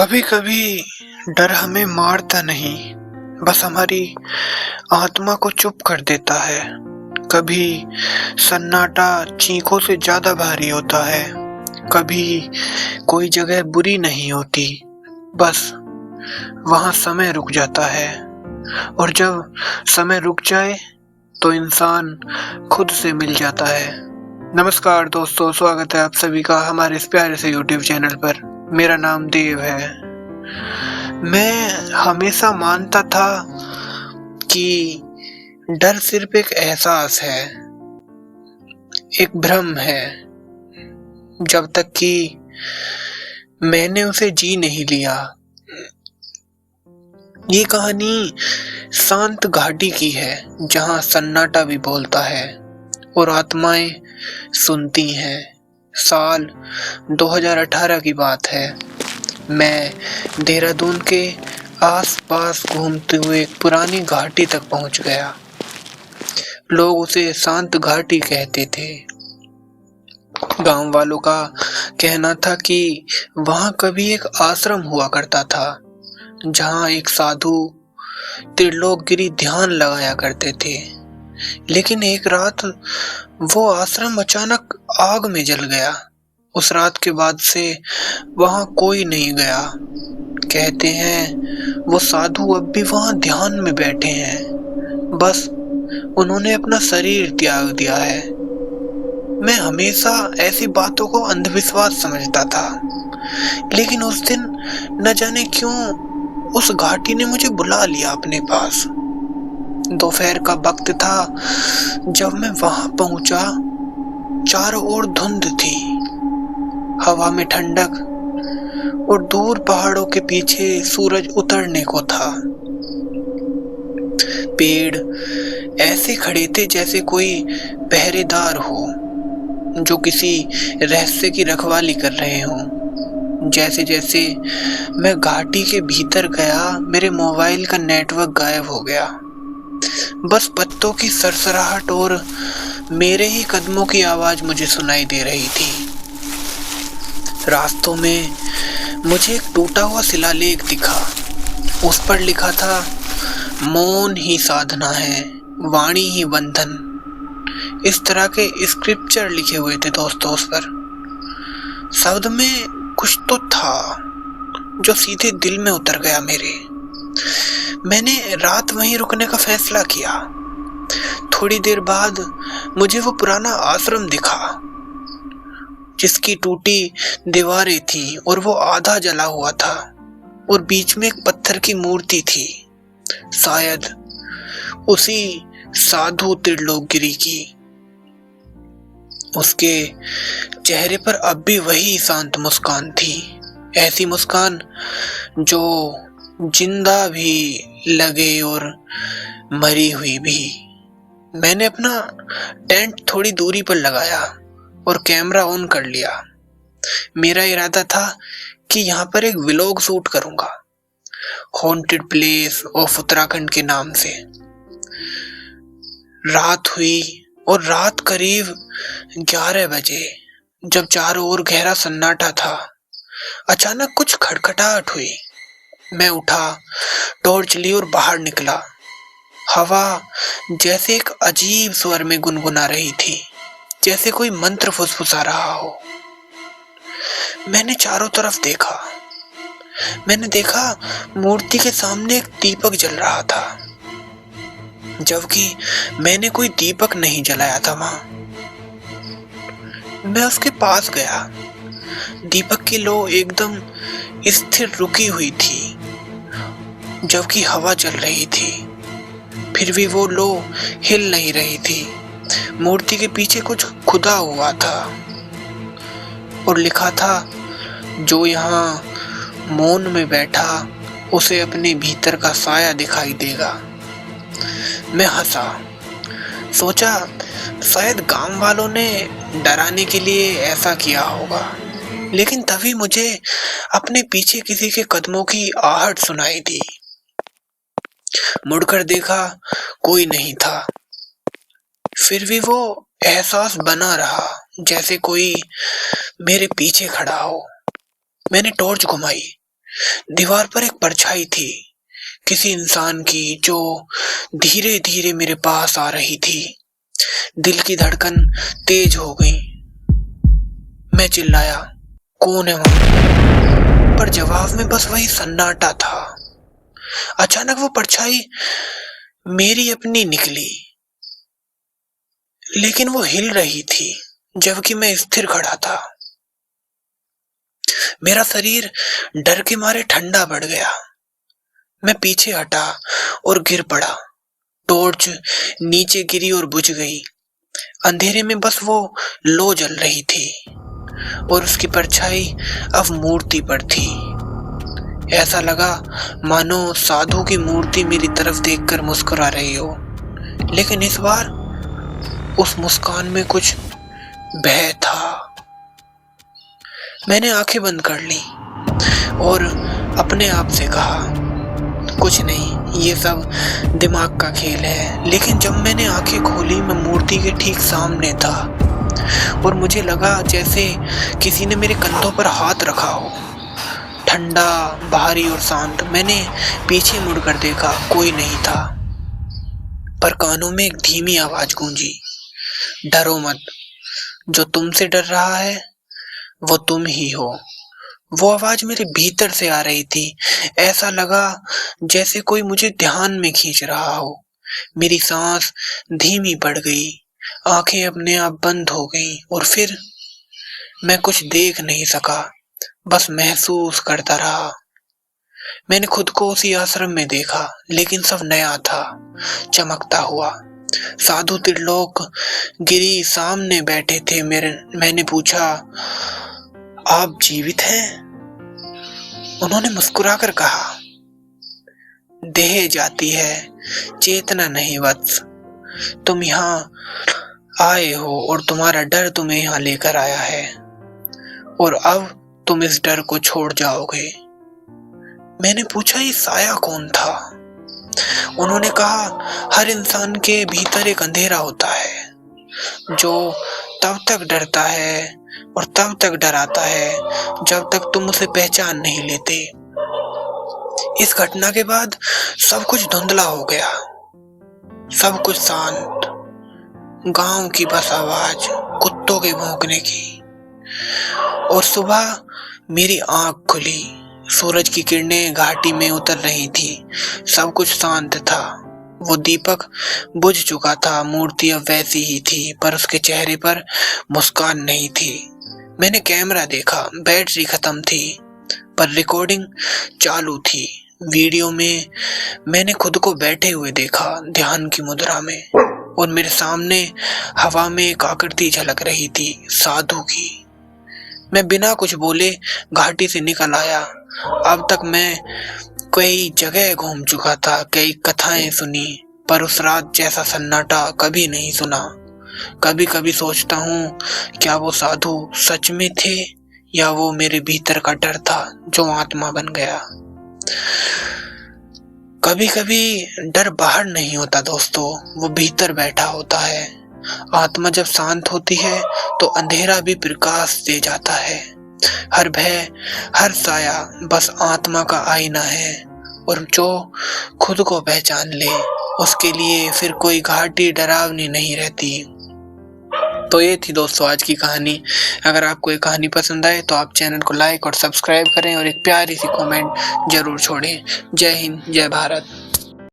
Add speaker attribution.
Speaker 1: कभी कभी डर हमें मारता नहीं, बस हमारी आत्मा को चुप कर देता है। कभी सन्नाटा चीखों से ज्यादा भारी होता है। कभी कोई जगह बुरी नहीं होती, बस वहां समय रुक जाता है। और जब समय रुक जाए तो इंसान खुद से मिल जाता है। नमस्कार दोस्तों, स्वागत है आप सभी का हमारे इस प्यारे से YouTube चैनल पर। मेरा नाम देव है। मैं हमेशा मानता था कि डर सिर्फ एक एहसास है, एक भ्रम है, जब तक कि मैंने उसे जी नहीं लिया। ये कहानी शांत घाटी की है, जहां सन्नाटा भी बोलता है और आत्माएं सुनती हैं। साल 2018 की बात है। मैं देहरादून के आसपास घूमते हुए एक पुरानी घाटी तक पहुंच गया। लोग उसे शांत घाटी कहते थे। गांव वालों का कहना था कि वहां कभी एक आश्रम हुआ करता था, जहां एक साधु त्रिलोकगिरी ध्यान लगाया करते थे। लेकिन एक रात वो आश्रम अचानक आग में जल गया। उस रात के बाद से वहां कोई नहीं गया। कहते हैं वो साधु अब भी वहां ध्यान में बैठे हैं, बस उन्होंने अपना शरीर त्याग दिया है। मैं हमेशा ऐसी बातों को अंधविश्वास समझता था, लेकिन उस दिन न जाने क्यों उस घाटी ने मुझे बुला लिया अपने पास। दोपहर का वक्त था जब मैं वहां पहुंचा। चारों ओर धुंध थी, हवा में ठंडक, और दूर पहाड़ों के पीछे सूरज उतरने को था। पेड़ ऐसे खड़े थे जैसे कोई पहरेदार हो, जो किसी रहस्य की रखवाली कर रहे हों। जैसे जैसे मैं घाटी के भीतर गया, मेरे मोबाइल का नेटवर्क गायब हो गया। बस पत्तों की सरसराहट और मेरे ही कदमों की आवाज मुझे सुनाई दे रही थी। रास्तों में मुझे एक टूटा हुआ शिलालेख दिखा। उस पर लिखा था, मौन ही साधना है, वाणी ही बंधन। इस तरह के स्क्रिप्चर लिखे हुए थे दोस्तों उस पर। शब्द में कुछ तो था जो सीधे दिल में उतर गया मेरे। मैंने रात वहीं रुकने का फैसला किया। थोड़ी देर बाद मुझे वो पुराना आश्रम दिखा, जिसकी टूटी दीवारें थी और वो आधा जला हुआ था, और बीच में एक पत्थर की मूर्ति थी, शायद उसी साधु त्रिलोकगिरी की। उसके चेहरे पर अब भी वही शांत मुस्कान थी, ऐसी मुस्कान जो जिंदा भी लगे और मरी हुई भी। मैंने अपना टेंट थोड़ी दूरी पर लगाया और कैमरा ऑन कर लिया। मेरा इरादा था कि यहाँ पर एक व्लॉग शूट करूंगा, हॉन्टेड प्लेस ऑफ उत्तराखंड के नाम से। रात हुई और रात करीब 11 बजे, जब चारों ओर गहरा सन्नाटा था, अचानक कुछ खटखटाहट हुई। मैं उठा, टॉर्च ली और बाहर निकला। हवा जैसे एक अजीब स्वर में गुनगुना रही थी, जैसे कोई मंत्र फुसफुसा रहा हो। मैंने चारों तरफ देखा। मैंने देखा मूर्ति के सामने एक दीपक जल रहा था, जबकि मैंने कोई दीपक नहीं जलाया था वहां। मैं उसके पास गया। दीपक की लो एकदम स्थिर रुकी हुई थी, जबकि हवा चल रही थी। फिर भी वो लो हिल नहीं रही थी। मूर्ति के पीछे कुछ खुदा हुआ था और लिखा था, जो यहाँ मौन में बैठा उसे अपने भीतर का साया दिखाई देगा। मैं हंसा, सोचा शायद गांव वालों ने डराने के लिए ऐसा किया होगा। लेकिन तभी मुझे अपने पीछे किसी के कदमों की आहट सुनाई दी। मुड़कर देखा, कोई नहीं था। फिर भी वो एहसास बना रहा जैसे कोई मेरे पीछे खड़ा हो। मैंने टॉर्च घुमाई, दीवार पर एक परछाई थी, किसी इंसान की, जो धीरे धीरे मेरे पास आ रही थी। दिल की धड़कन तेज हो गई। मैं चिल्लाया, कौन है वहां? पर जवाब में बस वही सन्नाटा था। अचानक वो परछाई मेरी अपनी निकली, लेकिन वो हिल रही थी जबकि मैं स्थिर खड़ा था। मेरा शरीर डर के मारे ठंडा पड़ गया। मैं पीछे हटा और गिर पड़ा। टॉर्च नीचे गिरी और बुझ गई। अंधेरे में बस वो लो जल रही थी और उसकी परछाई अब मूर्ति पर थी। ऐसा लगा मानो साधु की मूर्ति मेरी तरफ देखकर मुस्कुरा रही हो, लेकिन इस बार उस मुस्कान में कुछ भय था। मैंने आंखें बंद कर ली और अपने आप से कहा, कुछ नहीं, ये सब दिमाग का खेल है। लेकिन जब मैंने आंखें खोली, मैं मूर्ति के ठीक सामने था और मुझे लगा जैसे किसी ने मेरे कंधों पर हाथ रखा हो। ठंडा, भारी और शांत। मैंने पीछे मुड़कर देखा, कोई नहीं था, पर कानों में एक धीमी आवाज गूंजी, डरो मत, जो तुमसे डर रहा है वो तुम ही हो। वो आवाज मेरे भीतर से आ रही थी। ऐसा लगा जैसे कोई मुझे ध्यान में खींच रहा हो। मेरी सांस धीमी पड़ गई, आंखें अपने आप बंद हो गईं और फिर मैं कुछ देख नहीं सका, बस महसूस करता रहा। मैंने खुद को उसी आश्रम में देखा, लेकिन सब नया था, चमकता हुआ। साधु त्रिलोक गिरी सामने बैठे थे। मैंने पूछा, आप जीवित हैं? उन्होंने मुस्कुराकर कहा, देह जाती है, चेतना नहीं वत्स। तुम यहाँ आए हो और तुम्हारा डर तुम्हें यहाँ लेकर आया है, और अब तुम इस डर को छोड़ जाओगे। मैंने पूछा, ये साया कौन था? उन्होंने कहा, हर इंसान के भीतर एक अंधेरा होता है, जो तब तक डरता है और तब तक डराता है जब तक तुम उसे पहचान नहीं लेते। इस घटना के बाद सब कुछ धुंधला हो गया, सब कुछ शांत। गांव की बस आवाज, कुत्तों के भौंकने की, और सुबह मेरी आंख खुली। सूरज की किरणें घाटी में उतर रही थी, सब कुछ शांत था। वो दीपक बुझ चुका था, मूर्ति अब वैसी ही थी, पर उसके चेहरे पर मुस्कान नहीं थी। मैंने कैमरा देखा, बैटरी खत्म थी, पर रिकॉर्डिंग चालू थी। वीडियो में मैंने खुद को बैठे हुए देखा, ध्यान की मुद्रा में, और मेरे सामने हवा में एक आकृति झलक रही थी, साधु की। मैं बिना कुछ बोले घाटी से निकल आया। अब तक मैं कई जगह घूम चुका था, कई कथाएं सुनी, पर उस रात जैसा सन्नाटा कभी नहीं सुना। कभी कभी सोचता हूँ, क्या वो साधु सच में थे या वो मेरे भीतर का डर था जो आत्मा बन गया। कभी कभी डर बाहर नहीं होता दोस्तों, वो भीतर बैठा होता है। आत्मा जब शांत होती है तो अंधेरा भी प्रकाश दे जाता है। हर भय, हर साया बस आत्मा का आईना है, और जो खुद को पहचान ले उसके लिए फिर कोई घाटी डरावनी नहीं रहती। तो ये थी दोस्तों आज की कहानी। अगर आपको ये कहानी पसंद आए तो आप चैनल को लाइक और सब्सक्राइब करें और एक प्यारी सी कमेंट जरूर छोड़ें। जय हिंद, जय भारत।